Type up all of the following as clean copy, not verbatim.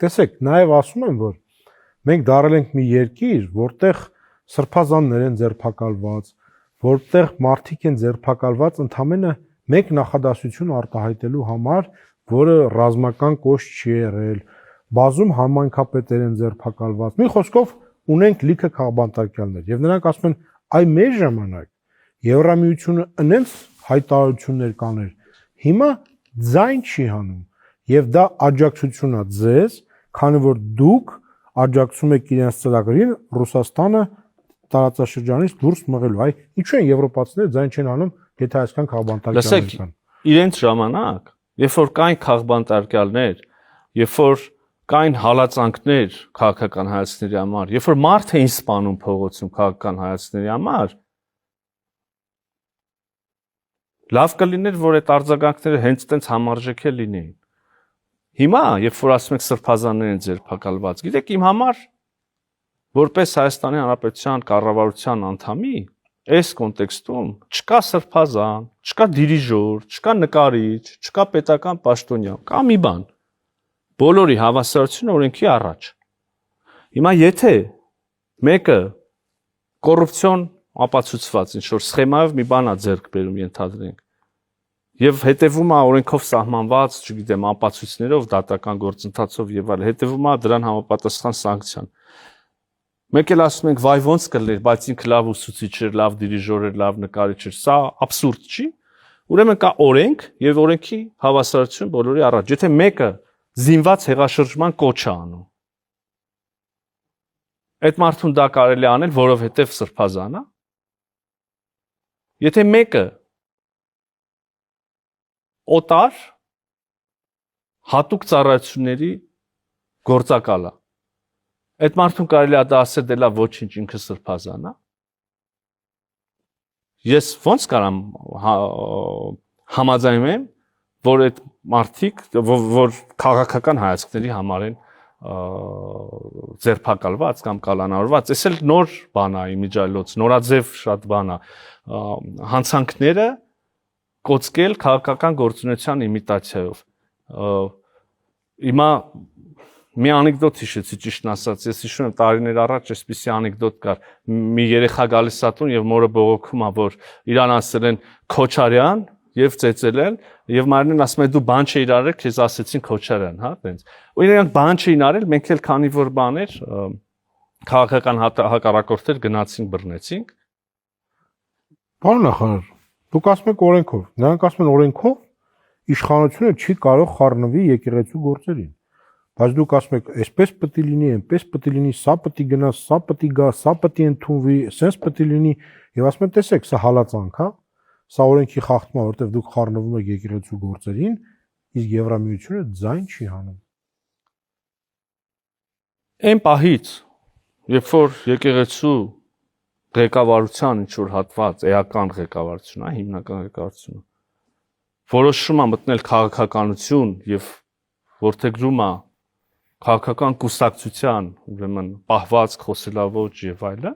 տեսեք, նաև ասում եմ, որ մենք դարել ենք մի երկիր, որտեղ սրբազաններ են ձերբակալված, որտեղ մարդիկ են ձերբակալված ընդամենը մեկ նախադասություն արտահայտելու համար, որը ռազմական կոչ չի եղել, բազում համայնքապետեր են ձերբակալված։ Մի խոսքով ունենք լիքը քաղբանտարկյալներ եւ նրանք ասում են, այ մեր ժամանակ Եվրամիությունը այնց հայտարարություններ կաներ, հիմա ձայն չի հանում եւ դա աջակցություն է ձեզ, քանի որ դուք աջակցում եք իրենց ծրագրին Ռուսաստանը տարածաշրջանից դուրս մղելու։ Այ ինչու են եվրոպացիները ձայն չեն հանում, եթե այսքան քաղբանտարկյալներ կան։ Իրենց ժամանակ, երբ որ կային քաղբանտարկյալներ, երբ որ կային հալածանքներ քաղաքական հայացքների համար, երբ որ մարդ էին սպանում փողոցում քաղաքական հայացքների համար, լավ կլիներ, որ այդ արձագանքները հենց այդպես համարժեք է լինեին։ Հիմա, երբ որ ասում եք սրբազաններ են ձերբակալված, գիտեք, իմ համար որպես Հայաստանի Հանրապետության կառավարության անդամի, այս կոնտեքստում չկա սրբազան, չկա դիրիժոր, չկա նկարիչ, չկա պետական պաշտոնյա, կա մի բան։ Բոլորի հավասարությունը օրենքի առաջ։ Հիմա եթե մեկը կոռուպցիոն ապացուցված ինչ-որ սխեմայով մի բան է ձեռք բերում, ենթադրենք, եւ հետեւում է օրենքով սահմանված, չգիտեմ, ապացույցներով, դատական գործընթացով եւ այլն, հետեւում է դրան համապատասխան սանկցիան։ Մեկ էլ ասում ենք, վայ ոնց կլներ, բայց ինքը լավ ուսուցիչ էր, լավ դիրիժոր էր, լավ նկարիչ էր, սա աբսուրդ չի։ Ուրեմն կա օրենք եւ օրենքի հավասարություն բոլորի առաջ։ Եթե մեկը զինված հեղաշրջման կոչ է անում, այդ մարդուն դա կարելի է անել, որովհետեւ սրբազան է։ Եթե մեկը օտար հատուկ ծառայությունների գործակալ է, այդ մարդուն կարելի է դա ասել դե լավ ոչինչ ինքը սրբազան է։ Ես ոնց կարամ համաձայնեմ, որ այդ մարդիկ, որ քաղաքական հայացքների համար են ձերբակալված կամ կալանավորված, այս էլ նոր բան է իմիջիայլոց, նորաձև շատ բան է, հանցանքները կոծկել քաղաքական գործունեության իմիտացիայով։ Հիմա մի անեկդոտ հիշեցի, ճիշտն ասած, ես հիշում եմ տարիներ առաջ այսպիսի անեկդոտ կար, մի երեխա գալիս է տուն եւ մորը բողոքում է, որ իրան ասել են Քոչարյան եւ ծեծել են եւ մայրն ասում է դու բան չէիր արել, քեզ ասեցին Քոչարյան, հա, տենց։ Ու իրանք բան չէին արել, մենք էլ քանի որ բաներ քաղաքական հակառակորդներ գնացինք բռնեցինք։ Պարոն նախարար, դուք ասում եք օրենքով, նրանք ասում են օրենքով իշխանությունը չի կարող խառնվի եկեղեցու գործերին։ Բայց դուք ասում եք, այսպես պետք է լինի, այնպես պետք է լինի, սա պետք է գնա, սա պետք է գա, սա պետք է ընդունվի, sense պետք է լինի, եւ ասում են, տեսեք, սա հալածանք է, սա օրենքի խախտում է, որովհետեւ դուք խառնվում եք եկեղեցու գործերին, իսկ Եվրամիությունը ձայն չի հանում։ Այն պահից, երբ որ եկեղեցու ղեկավարության ինչ որ հատված, էական ղեկավարություն, հա, հիմնական ղեկավարությունը, որոշում է մտնել քաղաքականություն եւ որդեգրում է քաղաքական կուսակցության, ուրեմն պահվածք, խոսելաոճ եւ այլն,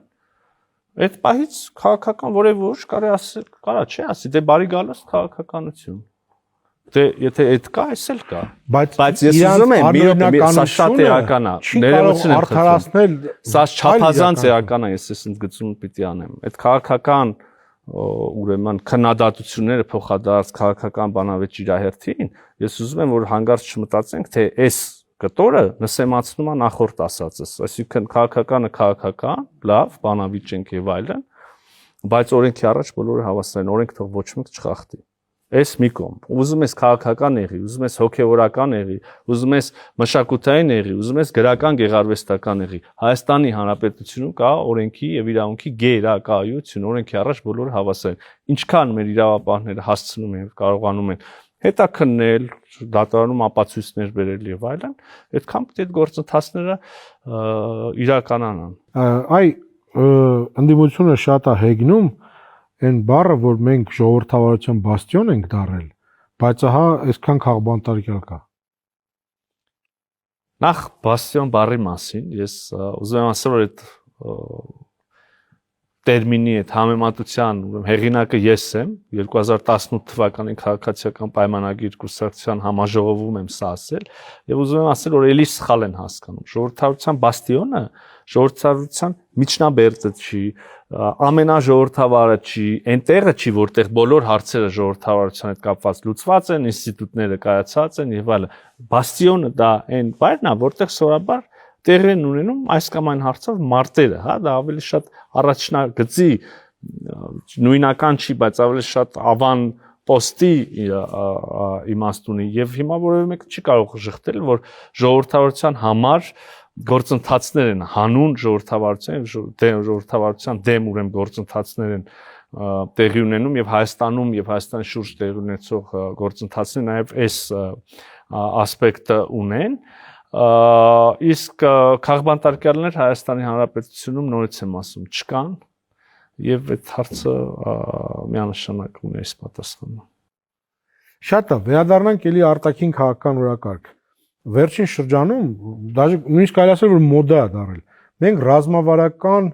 այդ պահից քաղաքական որևէ ուժ կարի ասել, կարա չէ ասի, դե բարի գալոց քաղաքականություն։ Դե եթե այդ կա, այս էլ կա։ Բայց ես ուզում եմ սա շատ էական է, ներողություն արդարացնել, սա չափազանց էական է, ես այս ընդգծում պիտի անեմ։ Այդ քաղաքական ուրեմն քննադատությունները փոխադարձ քաղաքական բանավեճ իրահերթին, ես ուզում եմ որ հանգարց չմտածենք, թե այս կտորը նսեմացնում է նախորդ ասածս, այսինքն քաղաքականը քաղաքական, լավ, բանավիճենք եւ այլն, բայց օրենքի առաջ բոլորը հավասար են, օրենք թող ոչ մեկ չխախտի։ Այս մի կողմ, ուզում ես քաղաքական եղի, ուզում ես հոգեվորական եղի, ուզում ես մշակութային եղի, ուզում ես գրական գեղարվեստական եղի, Հայաստանի Հանրապետությունում կա օրենքի եւ իրավունքի գերակայություն, օրենքի առաջ բոլորը հավասար են։ Ինչքան մեր իրավապահները հասցնում են եւ կարողանում են հետաքննել, դատարանում ապացույցներ բերել եւ այլն, այդքան պետք է այդ գործընթացները իրականանան։ Այ ընդդիմությունը շատ է հեգնում այն բառը, որ մենք ժողովրդավարության բաստիոն ենք դարել, բայց ահա այսքան քաղբանտարկյալ կա։ Նախ բաստիոն բառի մասին ես ուզում եմ ասել, որ այդ տերմինի այդ համեմատության հեղինակը ես եմ 2018 թվականի քաղաքացիական պայմանագիր կուսակցության համաժողովում եմ սա ասել եւ ուզում եմ ասել որ էլի սխալ են հասկանում ժողովրդավարության բաստիոնը ժողովրդավարության միջնաբերդը չի ամենաժողովրդավարը չի այնտեղը չի որտեղ բոլոր հարցերը ժողովրդավարության հետ կապված լուծված են ինստիտուտները կայացած են եւ այլն բաստիոնը դա այն բայրն է որտեղ սովորաբար տեղի են ունենում այս կամ այն հարցով մարտերը, հա, դա ավելի շատ առաջնագծի նույնական չի, բայց ավելի շատ ավան պոստի իմաստ ունի եւ հիմա որևէ մեկը չի կարող շղթել, որ ժողովրդավարության համար գործընթացներ են հանուն ժողովրդավարության դեմ ուրեմն գործընթացներ են տեղի ունենում եւ Հայաստանում եւ Հայաստանի շուրջ տեղի ունեցող գործընթացները նաեւ այս ասպեկտը ունեն իսկ քաղբանտարկյալներ Հայաստանի Հանրապետությունում նորից եմ ասում չկան եւ այդ հարցը միանշանակ ունի այս պատասխանը Շատ է վերադառնանք էլի արտաքին քաղաքական օրակարգ վերջին շրջանում դաժե նույնիսկ կարելի ասել որ մոդա է դարել մենք ռազմավարական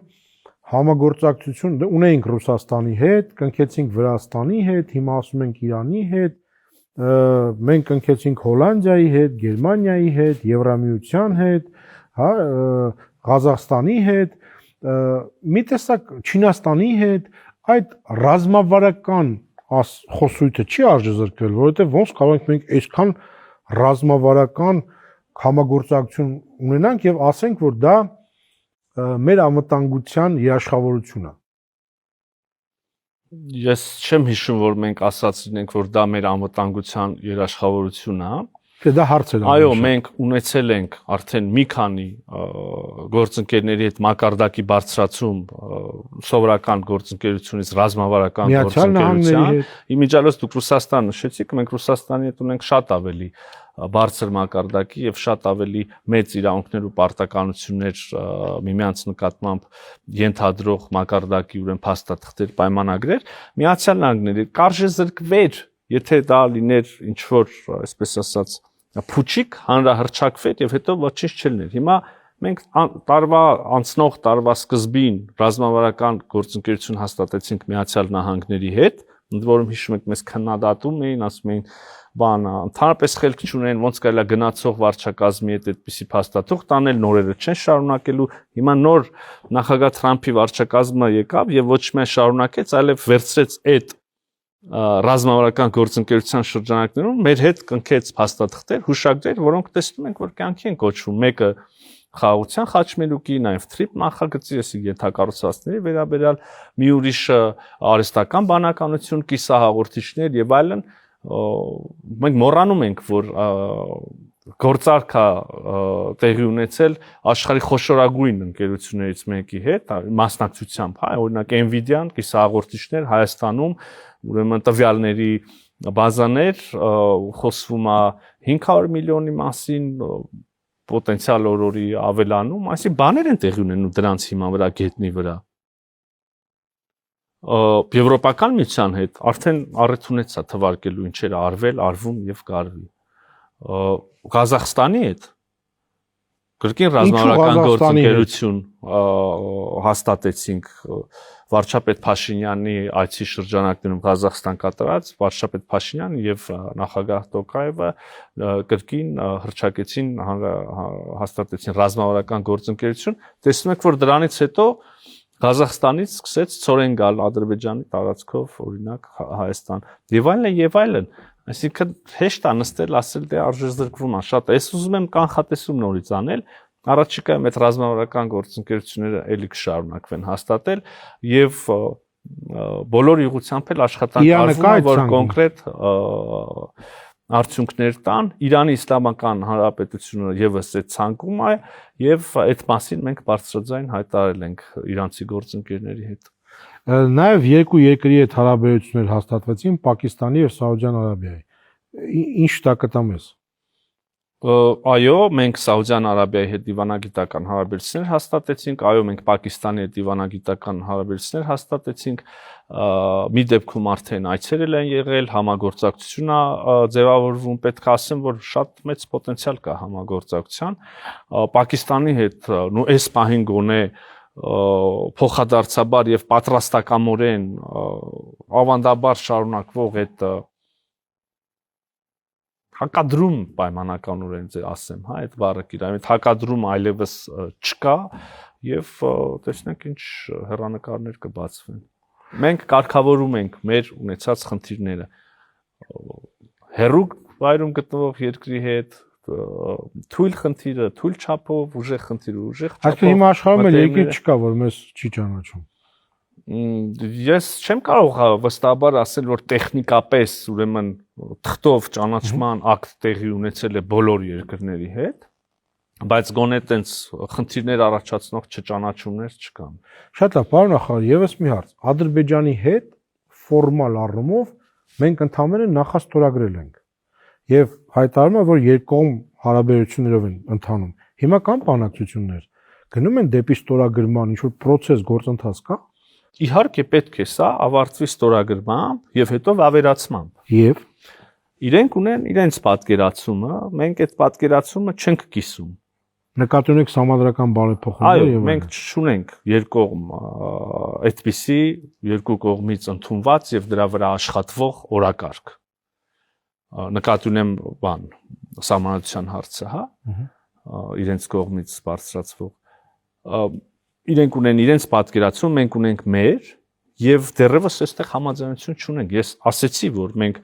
համագործակցություն ունեինք Ռուսաստանի հետ կնքեցինք Վրաստանի հետ հիմա ասում ենք Իրանի հետ մենք կնքեցինք Հոլանդիայի հետ, Գերմանիայի հետ, Եվրամիության հետ, հա, Ղազախստանի հետ, մի տեսակ Չինաստանի հետ, այդ ռազմավարական խոսույթը չի արժեզրկվել, որովհետև ոնց կարող ենք մենք այսքան ռազմավարական համագործակցություն ունենանք եւ ասենք, որ դա մեր անվտանգության երաշխավորություն է Ես չեմ հիշում, որ մենք ասած լինենք, որ դա մեր անվտանգության երաշխավորությունն է։ Թե դա հարց է։ Այո, մենք ունեցել ենք արդեն մի քանի գործընկերների հետ մակարդակի բարձրացում սովորական գործընկերությունից ռազմավարական գործընկերության։ Իմիջիալոց դուք Ռուսաստան նշեցիք, մենք Ռուսաստանի հետ ունենք շատ ավելի բարձր մակարդակի եւ շատ ավելի մեծ իրավունքներ ու պարտականություններ միմյանց նկատմամբ ենթադրող մակարդակի ուրեմն փաստաթղթեր պայմանագրեր Միացյալ Նահանգների կարժեզրկվեր եթե դա լիներ ինչ որ այսպես ասած փուչիկ հանրահրճակվեր եւ հետո ոչինչ չլիներ հիմա մենք անցնող տարվա սկզբին ռազմավարական գործընկերություն հաստատեցինք Միացյալ Նահանգների հետ ընդ որում հիշում եք մեզ քննադատում էին ասում էին բան ընդհանրապես խելք չունեն ոնց կարելի է գնացող վարչակազմի հետ այդպիսի փաստաթուղթ տանել նորերը չեն շարունակելու հիմա նոր նախագահ Թրամփի վարչակազմը եկավ եւ ոչ միայն շարունակեց այլև վերցրեց այդ ռազմավարական գործընկերության շրջանակներում մեր հետ կնքեց փաստաթղթեր հուշագրեր որոնք տեսնում ենք որ կյանքի են կոչվում մեկը խաղաղության խաչմերուկի նաև թրիպ նախագծի էսի ենթակառուցվածքների վերաբերյալ մի ուրիշը արհեստական բանականություն կիսահաղորդիչներ եւ այլն մենք մոռանում ենք որ գործարքա տեղի ունեցել աշխարհի խոշորագույն ընկերություններից մեկի հետ մասնակցությամբ հա օրինակ Nvidia-ն կիսահաղորդիչներ Հայաստանում ուրեմն տվյալների բազաներ խոսվում է 500 միլիոնի մասին պոտենցիալ օրորի ավելանում այսինքն բաներ են տեղի ունենում դրանց հիմա վրա գետնի վրա Եվրոպական միության հետ արդեն առիթ ունեցա թվարկելու ինչեր արվել, արվում եւ կարվի։ Ղազախստանի հետ կրկին ռազմավարական գործընկերություն հաստատեցինք վարչապետ Փաշինյանի այցի շրջանակներում Ղազախստան կատարած վարչապետ Փաշինյանը եւ նախագահ Տոկաևը կրկին հրճակեցին հաստատեցին ռազմավարական գործընկերություն տեսնում եք որ դրանից հետո Ղազախստանից սկսեց ծորեն գալ Ադրբեջանի տարածքով օրինակ Հայաստան եւ այլն այսինքն հեշտ է նստել ասել դե արժեզրկվում է շատ ես ուզում եմ կանխատեսում նորից անել առաջիկայում այդ ռազմավարական գործընկերությունները ելի կշարունակվեն հաստատել եւ բոլոր ուղղությամբ էլ աշխատանք արվում որ կոնկրետ արդյունքներ տան Իրանի Իսլամական Հանրապետությունը եւս այդ ցանկում է եւ այդ մասին մենք բարձրաձայն հայտարարել ենք իրանցի գործընկերների հետ նաեւ երկու երկրի հետ հարաբերություններ հաստատվեցին Պակիստանի եւ Սաուդյան Արաբիայի ինչ դա կտամ ես Այո, մենք Սաուդյան Արաբիայի հետ դիվանագիտական հարաբերություններ հաստատեցինք, այո, մենք Պակիստանի հետ դիվանագիտական հարաբերություններ հաստատեցինք, մի դեպքում արդեն այցերել են եղել, համագործակցություն է ձևավորվում, պետք է ասեմ, որ շատ մեծ պոտենցիալ կա համագործակցության։ Պակիստանի հետ, այս պահին գոնե փոխադարձաբար եւ պատրաստակամորեն ավանդաբար շարունակվող այդ հակադրում պայմանականորեն ասեմ, հա, այդ բառը կիրայում, այդ հակադրում այլևս չկա եւ տեսնենք ինչ հեռանկարներ կբացվեն։ Մենք կարգավորում ենք մեր ունեցած խնդիրները հերու վայրում գտնվող երկրի հետ, թույլ խնդիրը, թույլ չափով, ուժեղ խնդիրը, ուժեղ չափով։ Այսինքն հիմա աշխարհում էլ երկիր չկա, որ մեզ չի ճանաչում։ Ես չեմ կարող վստահաբար ասել, որ տեխնիկապես, ուրեմն թղթով ճանաչման ակտ տեղի ունեցել է բոլոր երկրների հետ, բայց գոնե տենց խնդիրներ առաջացնող չճանաչումներ չկան։ Շատ լավ, պարոն նախարար, եւս մի հարց։ Ադրբեջանի հետ ֆորմալ առումով մենք ընդհանրապես նախաստորագրել ենք եւ հայտարարում է, որ երկկողմ հարաբերություններով են ընթանում։ Հիմա կան բանակցություններ, գնում են դեպի ստորագրման, ինչ որ process գործընթաց կա։ Իհարկե պետք է սա ավարտվի ստորագրմամբ եւ հետո վավերացմամբ։ Եվ իրենք ունեն իրենց պատկերացումը, մենք այդ պատկերացումը չենք կիսում։ Նկատի ունեք համադրական բարեփոխումներ եւ մենք չունենք երկկողմ այդպիսի երկու կողմից ընդունված եւ դրա վրա աշխատվող օրակարգ։ Նկատի ունեմ բան սահմանադրության հարցը, հա, իրենց կողմից բարձրացվող իրենք ունեն իրենց պատկերացում, մենք ունենք մեր եւ դեռևս այստեղ համաձայնություն չունենք։ Ես ասեցի, որ մենք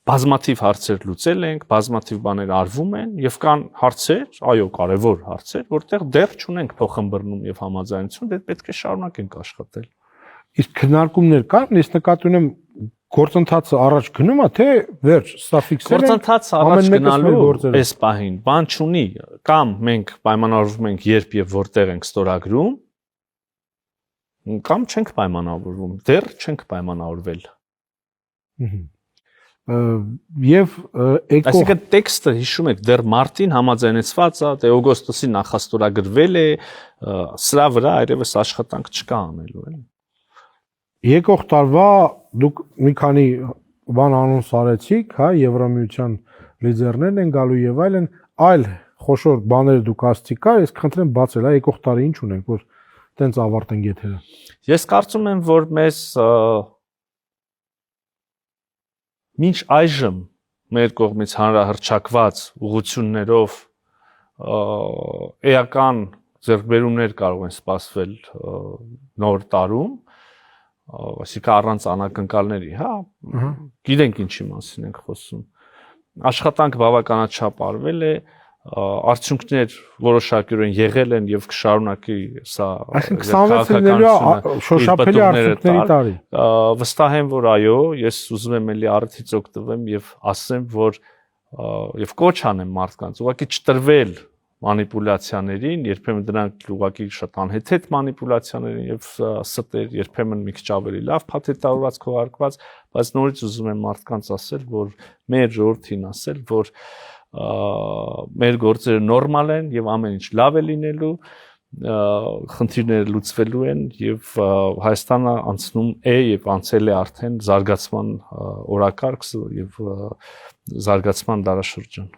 բազմաթիվ հարցեր լուծել ենք, բազմաթիվ բաներ արվում են եւ կան հարցեր, այո, կարեւոր հարցեր, որտեղ դեռ չունենք փոխհմբռնում եւ համաձայնություն, դե պետք է շարունակենք աշխատել։ Իսկ քննարկումներ կան, ես նկատի ունեմ գործընթացը առաջ գնում է, թե վերջ, սա ֆիքսել է։ Գործընթացը առաջ գնալու այս պահին բան չունի, կամ մենք պայմանավորվում ենք երբ եւ որտեղ ենք ստորագրում, կամ չենք պայմանավորվում, դեռ չենք պայմանավորվել։ Եվ այսինքն տեքստը հիշում եք դեռ մարտին համաձայնեցված է, դե օգոստոսին նախաստորագրվել է, սրա վրա այլևս աշխատանք չկա անելու, էլի։ Եկող տարվա դուք մի քանի բան անոնս արեցիք, հա, Եվրամիության լիդերներն են գալու եւ այլ խոշոր բաներ դուք ասցիք, կա, ես կխնդրեմ բացել, հա, եկող տարի ինչ ունենք, որ տենց ավարտենք եթերը։ Ես կարծում եմ, որ մեզ մինչ այժմ մեր կողմից հանրահռչակված ուղղություններով էական ձեռքբերումներ կարող են սպասվել նոր տարում, այսինքն առանց անակնկալների, հա, գիտենք ինչի մասին ենք խոսում։ Աշխատանք բավականաչափ արվել է, արդյունքներ որոշակիորեն եղել են եւ կշարունակի սա այսինքն 26-ը շոշափելի արդյունքների տարի։ Վստահ եմ, որ այո, ես ուզում եմ էլի առիթից օգտվեմ եւ ասեմ, որ եւ կոչ անեմ մարդկանց ուղղակի չտրվել մանիպուլյացիաներին, երբեմն դրանք ուղղակի շատ անհեթեթ մանիպուլյացիաներ եւ ստեր, երբեմն մի քիչ ավելի լավ փաթեթավորված քողարկված, բայց նորից ուզում եմ մարդկանց ասել, որ մեր ժողովրդին ասել, որ մեր գործերը նորմալ են եւ ամեն ինչ լավ է լինելու, խնդիրները լուծվելու են եւ Հայաստանը անցնում է եւ անցել է արդեն զարգացման օրակարգ եւ զարգացման դարաշրջան։